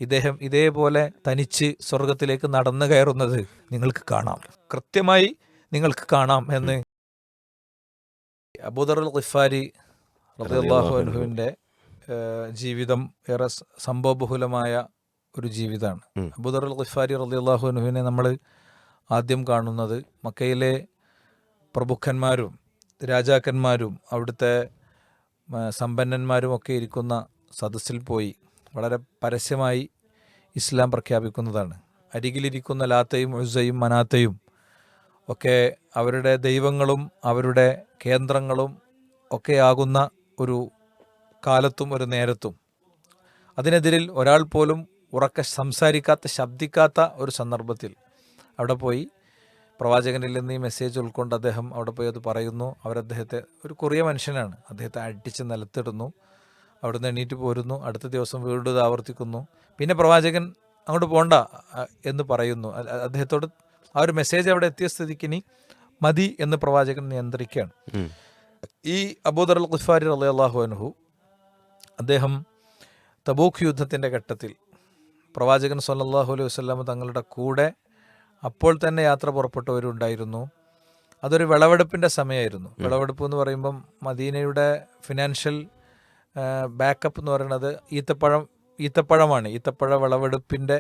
ഇദ്ദേഹം ഇതേപോലെ തനിച്ച് സ്വർഗത്തിലേക്ക് നടന്നു കയറുന്നത് നിങ്ങൾക്ക് കാണാം, കൃത്യമായി നിങ്ങൾക്ക് കാണാം എന്ന് അബൂദർ അൽ ഖിഫാരി റളിയല്ലാഹു അൻഹുവിൻ്റെ ജീവിതം ഏറെ സംഭവബഹുലമായ ഒരു ജീവിതമാണ്. അബൂദർ അൽ ഖിഫാരി റളിയല്ലാഹു അൻഹുവിനെ നമ്മൾ ആദ്യം കാണുന്നത് മക്കയിലെ പ്രഭുക്കന്മാരും രാജാക്കന്മാരും അവിടുത്തെ സമ്പന്നന്മാരും ഒക്കെ ഇരിക്കുന്ന സദസ്സിൽ പോയി വളരെ പരസ്യമായി ഇസ്ലാം പ്രഖ്യാപിക്കുന്നതാണ്. അരികിലിരിക്കുന്ന ലാത്തയും ഉസ്സയും മനാത്തയും ഒക്കെ അവരുടെ ദൈവങ്ങളും അവരുടെ കേന്ദ്രങ്ങളും ഒക്കെയാകുന്ന ഒരു കാലത്തും ഒരു നേരത്തും അതിനെതിരിൽ ഒരാൾ പോലും ഉറക്കെ സംസാരിക്കാത്ത ശബ്ദിക്കാത്ത ഒരു സന്ദർഭത്തിൽ അവിടെ പോയി പ്രവാചകനിൽ നിന്ന് ഈ മെസ്സേജ് ഉൾക്കൊണ്ട് അദ്ദേഹം അവിടെ പോയി അത് പറയുന്നു. അവരദ്ദേഹത്തെ, ഒരു കൊറിയ മനുഷ്യനാണ്, അദ്ദേഹത്തെ അടിച്ച് നിലത്തിടുന്നു. അവിടുന്ന് എണീറ്റ് പോരുന്നു. അടുത്ത ദിവസം വീണ്ടും ഇത് ആവർത്തിക്കുന്നു. പിന്നെ പ്രവാചകൻ അങ്ങോട്ട് പോണ്ട എന്ന് പറയുന്നു. അദ്ദേഹത്തോട് ആ ഒരു മെസ്സേജ് അവിടെ എത്തിയ സ്ഥിതിക്കിനി മതി എന്ന് പ്രവാചകൻ നിയന്ത്രിക്കുകയാണ്. ഈ അബൂദർ അൽ ഖിഫാരി റളിയല്ലാഹു അൻഹു അദ്ദേഹം തബൂക്ക് യുദ്ധത്തിൻ്റെ ഘട്ടത്തിൽ പ്രവാചകൻ സ്വല്ലല്ലാഹു അലൈഹി വസല്ലം തങ്ങളുടെ കൂടെ അപ്പോൾ തന്നെ യാത്ര പുറപ്പെട്ടവരുണ്ടായിരുന്നു. അതൊരു വിളവെടുപ്പിൻ്റെ സമയമായിരുന്നു. വിളവെടുപ്പ് എന്ന് പറയുമ്പം മദീനയുടെ ഫിനാൻഷ്യൽ ബാക്കപ്പ് എന്ന് പറയുന്നത് ഈത്തപ്പഴമാണ്. ഈത്തപ്പഴ വിളവെടുപ്പിൻ്റെ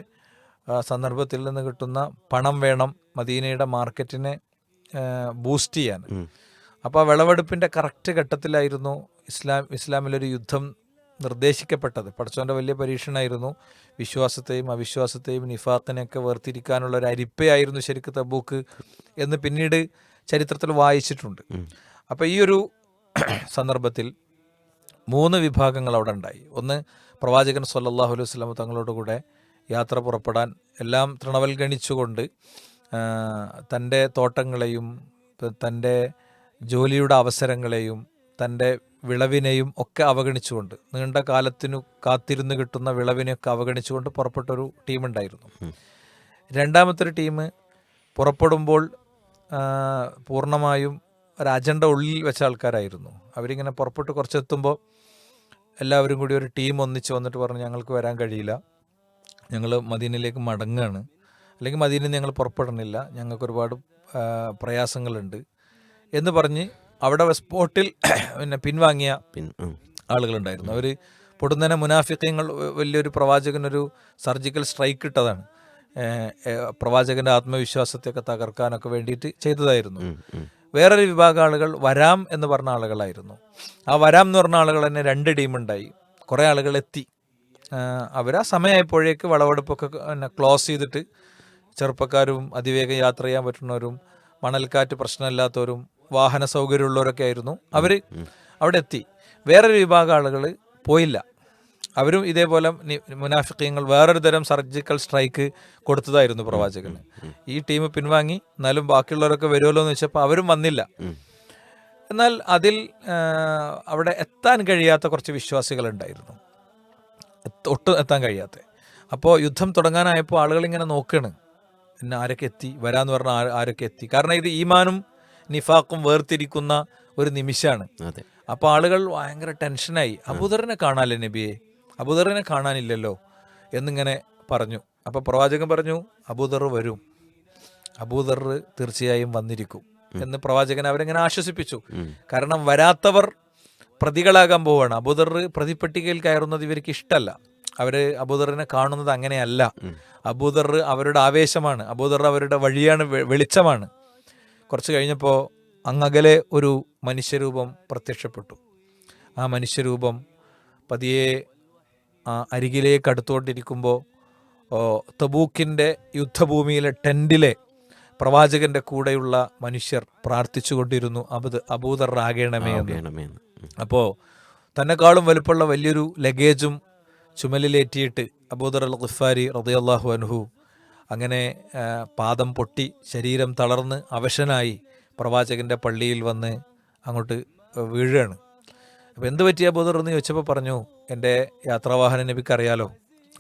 സന്ദർഭത്തിൽ നിന്ന് കിട്ടുന്ന പണം വേണം മദീനയുടെ മാർക്കറ്റിനെ ബൂസ്റ്റ് ചെയ്യാൻ. അപ്പോൾ ആ വിളവെടുപ്പിൻ്റെ കറക്റ്റ് ഘട്ടത്തിലായിരുന്നു ഇസ്ലാമിലൊരു യുദ്ധം നിർദ്ദേശിക്കപ്പെട്ടത്. പടച്ചോൻ്റെ വലിയ പരീക്ഷണമായിരുന്നു. വിശ്വാസത്തെയും അവിശ്വാസത്തെയും നിഫാഖിനെയൊക്കെ വേർതിരിക്കാനുള്ള ഒരു അരിപ്പയായിരുന്നു ശരിക്ക് തബൂക്ക് എന്ന് പിന്നീട് ചരിത്രത്തിൽ വായിച്ചിട്ടുണ്ട്. അപ്പോൾ ഈ ഒരു സന്ദർഭത്തിൽ 3 വിഭാഗങ്ങൾ അവിടെ ഉണ്ടായി. ഒന്ന്, പ്രവാചകൻ സ്വല്ലല്ലാഹു അലൈഹി വസല്ലം തങ്ങളോട് കൂടെ യാത്ര പുറപ്പെടാൻ എല്ലാം തൃണവൽഗണിച്ചുകൊണ്ട് തൻ്റെ തോട്ടങ്ങളെയും തൻ്റെ ജോലിയുടെ അവസരങ്ങളെയും തൻ്റെ വിളവിനെയും ഒക്കെ അവഗണിച്ചുകൊണ്ട്, നീണ്ട കാലത്തിനു കാത്തിരുന്ന് കിട്ടുന്ന വിളവിനെയൊക്കെ അവഗണിച്ചുകൊണ്ട് പുറപ്പെട്ടൊരു ടീമുണ്ടായിരുന്നു. രണ്ടാമത്തെ ടീം പുറപ്പെടുമ്പോൾ പൂർണ്ണമായും ഒരു അജണ്ട ഉള്ളിൽ വെച്ച ആൾക്കാരായിരുന്നു. അവരിങ്ങനെ പുറപ്പെട്ട് കുറച്ചെത്തുമ്പോൾ എല്ലാവരും കൂടി ഒരു ടീം ഒന്നിച്ച് വന്നിട്ട് പറഞ്ഞു, ഞങ്ങൾക്ക് വരാൻ കഴിയില്ല, ഞങ്ങൾ മദീനയിലേക്ക് മടങ്ങുകയാണ്, അല്ലെങ്കിൽ മദീനയിൽ ഞങ്ങൾ പുറപ്പെടണില്ല, ഞങ്ങൾക്ക് ഒരുപാട് പ്രയാസങ്ങളുണ്ട് എന്ന് പറഞ്ഞ് അവിടെ സ്പോട്ടിൽ പിന്നെ പിൻവാങ്ങിയ ആളുകളുണ്ടായിരുന്നു. അവർ പൊടുന്നനെ മുനാഫിഖീങ്ങൾ വലിയൊരു പ്രവാചകനൊരു സർജിക്കൽ സ്ട്രൈക്ക് ഇട്ടതാണ്. പ്രവാചകൻ്റെ ആത്മവിശ്വാസത്തെയൊക്കെ തകർക്കാനൊക്കെ വേണ്ടിയിട്ട് ചെയ്തതായിരുന്നു. വേറൊരു വിഭാഗം ആളുകൾ വരാം എന്ന് പറഞ്ഞ ആളുകളായിരുന്നു. ആ വരാം എന്ന് പറഞ്ഞ ആളുകൾ തന്നെ 2 ടീമുണ്ടായി. കുറേ ആളുകൾ എത്തി. അവർ ആ സമയമായപ്പോഴേക്ക് വിളവെടുപ്പൊക്കെ ക്ലോസ് ചെയ്തിട്ട് ചെറുപ്പക്കാരും അതിവേഗം യാത്ര ചെയ്യാൻ പറ്റുന്നവരും മണൽക്കാറ്റ് പ്രശ്നമില്ലാത്തവരും വാഹന സൗകര്യമുള്ളവരൊക്കെ ആയിരുന്നു. അവർ അവിടെ എത്തി. വേറൊരു വിഭാഗം ആളുകൾ പോയില്ല. അവരും ഇതേപോലെ മുനാഫിഖീങ്ങൾ വേറൊരു തരം സർജിക്കൽ സ്ട്രൈക്ക് കൊടുത്തതായിരുന്നു പ്രവാചകന്. ഈ ടീം പിൻവാങ്ങി, എന്നാലും ബാക്കിയുള്ളവരൊക്കെ വരുമല്ലോ എന്ന് വെച്ചപ്പോൾ അവരും വന്നില്ല. എന്നാൽ അതിൽ അവിടെ എത്താൻ കഴിയാത്ത കുറച്ച് വിശ്വാസികളുണ്ടായിരുന്നു, ഒട്ടും എത്താൻ കഴിയാത്ത. അപ്പോൾ യുദ്ധം തുടങ്ങാനായപ്പോൾ ആളുകളിങ്ങനെ നോക്കുകയാണ്, പിന്നെ ആരൊക്കെ എത്തി, വരാമെന്ന് പറഞ്ഞാൽ ആരൊക്കെ എത്തി. കാരണം ഇത് ഈമാനും നിഫാഖും വേർതിരിക്കുന്ന ഒരു നിമിഷമാണ്. അപ്പോൾ ആളുകൾ ഭയങ്കര ടെൻഷനായി. അബൂദറിനെ കാണാല്ലേ നബിയെ, അബൂദറിനെ കാണാനില്ലല്ലോ എന്നിങ്ങനെ പറഞ്ഞു. അപ്പോൾ പ്രവാചകൻ പറഞ്ഞു, അബൂദർ വരും, അബൂദർ തീർച്ചയായും വന്നിരിക്കും എന്ന് പ്രവാചകൻ അവരെങ്ങനെ ആശ്വസിപ്പിച്ചു. കാരണം വരാത്തവർ പ്രതികളാകാൻ പോവുകയാണ്. അബൂദർ പ്രതിപ്പട്ടികയിൽ കയറുന്നത് ഇവർക്ക് ഇഷ്ടമല്ല. അവർ അബൂദറിനെ കാണുന്നത് അങ്ങനെയല്ല. അബൂദർ അവരുടെ ആവേശമാണ്, അബൂദർ അവരുടെ വഴിയാണ്, വെളിച്ചമാണ്. കുറച്ച് കഴിഞ്ഞപ്പോൾ അങ്ങകലെ ഒരു മനുഷ്യരൂപം പ്രത്യക്ഷപ്പെട്ടു. ആ മനുഷ്യരൂപം പതിയെ അരികിലേക്ക് അടുത്തുകൊണ്ടിരിക്കുമ്പോൾ തബൂക്കിൻ്റെ യുദ്ധഭൂമിയിലെ ടെൻറ്റിലെ പ്രവാചകൻ്റെ കൂടെയുള്ള മനുഷ്യർ പ്രാർത്ഥിച്ചു കൊണ്ടിരുന്നു, അബൂദർ ആകണമേ എന്ന്. അപ്പോൾ തന്നെക്കാളും വലുപ്പമുള്ള വലിയൊരു ലഗേജും ചുമലിലേറ്റിയിട്ട് അബൂദർ അൽ ഖിഫാരി റളിയല്ലാഹു അൻഹു അങ്ങനെ പാദം പൊട്ടി ശരീരം തളർന്ന് അവശനായി പ്രവാചകൻ്റെ പള്ളിയിൽ വന്ന് അങ്ങോട്ട് വീഴുകയാണ്. അപ്പോൾ എന്ത് പറ്റിയ അബൂദർ എന്ന് ചോദിച്ചപ്പോൾ പറഞ്ഞു, എൻ്റെ യാത്രാവാഹനം നബിക്കറിയാലോ,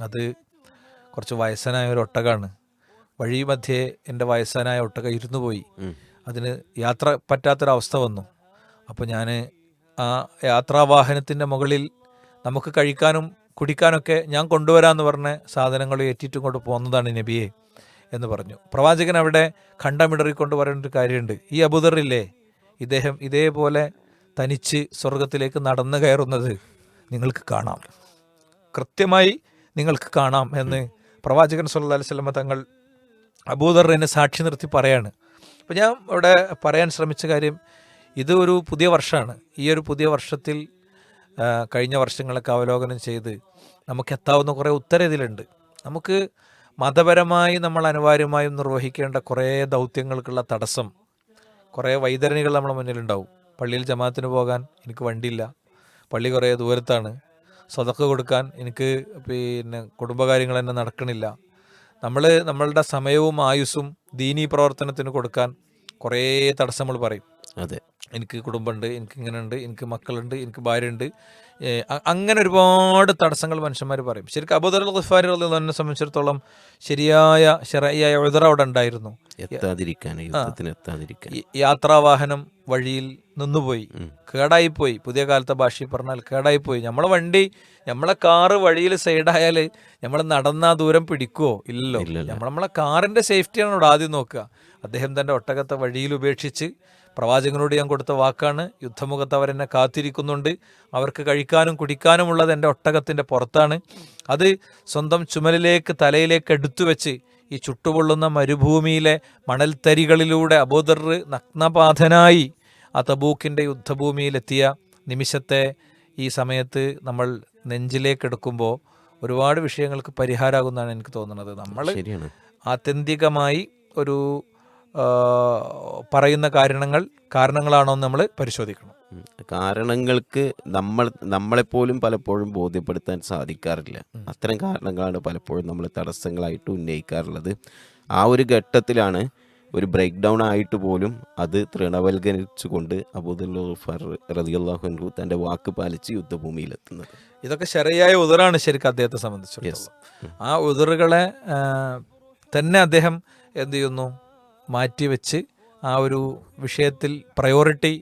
അത് കുറച്ച് വയസ്സനായ ഒരു ഒട്ടകമാണ്. വഴി മധ്യേ എൻ്റെ വയസ്സനായ ഒട്ടക ഇരുന്നു പോയി, അതിന് യാത്ര പറ്റാത്തൊരവസ്ഥ വന്നു. അപ്പോൾ ഞാൻ ആ യാത്രാവാഹനത്തിൻ്റെ മുകളിൽ നമുക്ക് കഴിക്കാനും കുടിക്കാനൊക്കെ ഞാൻ കൊണ്ടുവരാമെന്ന് പറഞ്ഞ സാധനങ്ങൾ ഏറ്റിട്ടും കൊണ്ട് പോകുന്നതാണ് നബിയെ എന്ന് പറഞ്ഞു. പ്രവാചകൻ അവിടെ ഖണ്ഡമിടറിക്കൊണ്ട് പറയേണ്ട ഒരു കാര്യമുണ്ട്. ഈ അബൂദറില്ലേ, ഇദ്ദേഹം ഇതേപോലെ തനിച്ച് സ്വർഗത്തിലേക്ക് നടന്നു കയറുന്നത് നിങ്ങൾക്ക് കാണാം, കൃത്യമായി നിങ്ങൾക്ക് കാണാം എന്ന് പ്രവാചകൻ സല്ലല്ലാഹു അലൈഹി വസല്ലം തങ്ങൾ അബൂദറിനെ സാക്ഷി നിർത്തി പറയാണ്. അപ്പോൾ ഞാൻ ഇവിടെ പറയാൻ ശ്രമിച്ച കാര്യം, ഇത് ഒരു പുതിയ വർഷമാണ്. ഈ ഒരു പുതിയ വർഷത്തിൽ കഴിഞ്ഞ വർഷങ്ങളൊക്കെ അവലോകനം ചെയ്ത് നമുക്ക് എത്താവുന്ന കുറേ ഉത്തരം ഇതിലുണ്ട്. നമുക്ക് മതപരമായി നമ്മൾ അനിവാര്യമായും നിർവഹിക്കേണ്ട കുറേ ദൗത്യങ്ങൾക്കുള്ള തടസ്സം, കുറേ വൈതരണികൾ നമ്മുടെ മുന്നിലുണ്ടാവും. പള്ളിയിൽ ജമാഅത്തിന് പോകാൻ എനിക്ക് വണ്ടിയില്ല, പള്ളി കുറേ ദൂരത്താണ്, സ്വതക്ക കൊടുക്കാൻ എനിക്ക് കുടുംബകാര്യങ്ങൾ തന്നെ നടക്കണില്ല, നമ്മളുടെ സമയവും ആയുസ്സും ദീനീ പ്രവർത്തനത്തിന് കൊടുക്കാൻ കുറേ തടസ്സങ്ങൾ പറയും. അതെ, എനിക്ക് കുടുംബമുണ്ട്, എനിക്ക് ഇങ്ങനെ ഉണ്ട്, എനിക്ക് മക്കളുണ്ട്, എനിക്ക് ഭാര്യയുണ്ട്, അങ്ങനെ ഒരുപാട് തടസ്സങ്ങൾ മനുഷ്യന്മാർ പറയും. ശരിക്കും അബൂദർ ഗിഫാരി റളിയല്ലാഹു അൻഹുവിനെ സംബന്ധിച്ചിടത്തോളം ശരിയായ ശരഈയായ ഉദ്ർ അവിടെ ഉണ്ടായിരുന്നു. യാത്രാവാഹനം വഴിയിൽ നിന്നുപോയി, കേടായിപ്പോയി. പുതിയ കാലത്തെ ഭാഷയിൽ പറഞ്ഞാൽ കേടായിപ്പോയി. നമ്മളെ കാറ് വഴിയിൽ സൈഡായാൽ നമ്മൾ നടന്ന ദൂരം പിടിക്കുവോ? ഇല്ലല്ലോ. നമ്മളെ കാറിൻ്റെ സേഫ്റ്റിയാണ് ഇവിടെ ആദ്യം നോക്കുക. അദ്ദേഹം തൻ്റെ ഒട്ടകത്തെ വഴിയിൽ ഉപേക്ഷിച്ച്, പ്രവാചകനോട് ഞാൻ കൊടുത്ത വാക്കാണ്, യുദ്ധമുഖത്ത് അവരെന്നെ കാത്തിരിക്കുന്നുണ്ട്, അവർക്ക് കഴിക്കാനും കുടിക്കാനുമുള്ളത് എൻ്റെ ഒട്ടകത്തിൻ്റെ പുറത്താണ്, അത് സ്വന്തം ചുമലിലേക്ക് തലയിലേക്ക് എടുത്തു വെച്ച് ഈ ചുട്ടുപൊള്ളുന്ന മരുഭൂമിയിലെ മണൽത്തരികളിലൂടെ അബൂദർ നഗ്നപാതനായി ആ തബൂക്കിൻ്റെ യുദ്ധഭൂമിയിലെത്തിയ നിമിഷത്തെ ഈ സമയത്ത് നമ്മൾ നെഞ്ചിലേക്കെടുക്കുമ്പോൾ ഒരുപാട് വിഷയങ്ങൾക്ക് പരിഹാരമാകുമെന്നാണ് എനിക്ക് തോന്നുന്നത്. നമ്മൾ ആത്യന്തികമായി ഒരു പറയുന്ന കാരണങ്ങളാണോ എന്ന് നമ്മൾ പരിശോധിക്കണം. കാരണങ്ങൾക്ക് നമ്മളെപ്പോലും പലപ്പോഴും ബോധ്യപ്പെടുത്താൻ സാധിക്കാറില്ല. അത്തരം കാരണങ്ങളാണ് പലപ്പോഴും നമ്മൾ തടസ്സങ്ങളായിട്ട് ഉന്നയിക്കാറുള്ളത്. ആ ഒരു ഘട്ടത്തിലാണ് ഒരു ബ്രേക്ക് ഡൗൺ ആയിട്ട് പോലും അത് തൃണവൽക്കരിച്ചുകൊണ്ട് അബൂദർ ഗിഫാരി റളിയല്ലാഹു അൻഹു തൻ്റെ വാക്ക് പാലിച്ച് യുദ്ധഭൂമിയിലെത്തുന്നത്. ഇതൊക്കെ ശരഈയായ ഉദ്റാണ് ശരിക്കും അദ്ദേഹത്തെ സംബന്ധിച്ചിടത്തോളം. ആ ഉദ്റുകളെ തന്നെ അദ്ദേഹം എന്ത് ചെയ്യുന്നു, മാറ്റിവെച്ച് ആ ഒരു വിഷയത്തിൽ പ്രയോറിറ്റി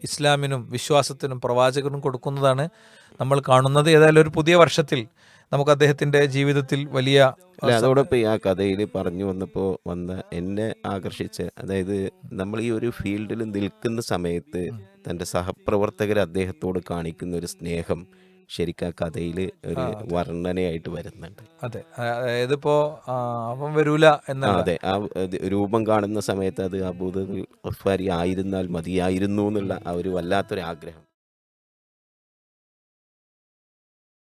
ഇസ്ലാമിനും വിശ്വാസത്തിനും പ്രവാചകനും കൊടുക്കുന്നതാണ് നമ്മൾ കാണുന്നത്. ഏതായാലും ഒരു പുതിയ വർഷത്തിൽ നമുക്ക് അദ്ദേഹത്തിൻ്റെ ജീവിതത്തിൽ വലിയ അതോടൊപ്പം ആ കഥയിൽ പറഞ്ഞു വന്ന എന്നെ ആകർഷിച്ച, അതായത് നമ്മൾ ഈ ഒരു ഫീൽഡിൽ നിൽക്കുന്ന സമയത്ത് തൻ്റെ സഹപ്രവർത്തകർ അദ്ദേഹത്തോട് കാണിക്കുന്ന ഒരു സ്നേഹം ശരിക്കും ആ കഥയിൽ ഒരു വർണ്ണനയായിട്ട് വരുന്നുണ്ട്. അതെ, ഇതിപ്പോ അവൻ വരൂല എന്ന, അതെ, ആ രൂപം കാണുന്ന സമയത്ത് അത് അബൂദർ ഗിഫാരി ആയിരുന്നാൽ മതിയായിരുന്നു എന്നുള്ള ആ ഒരു വല്ലാത്തൊരു ആഗ്രഹം.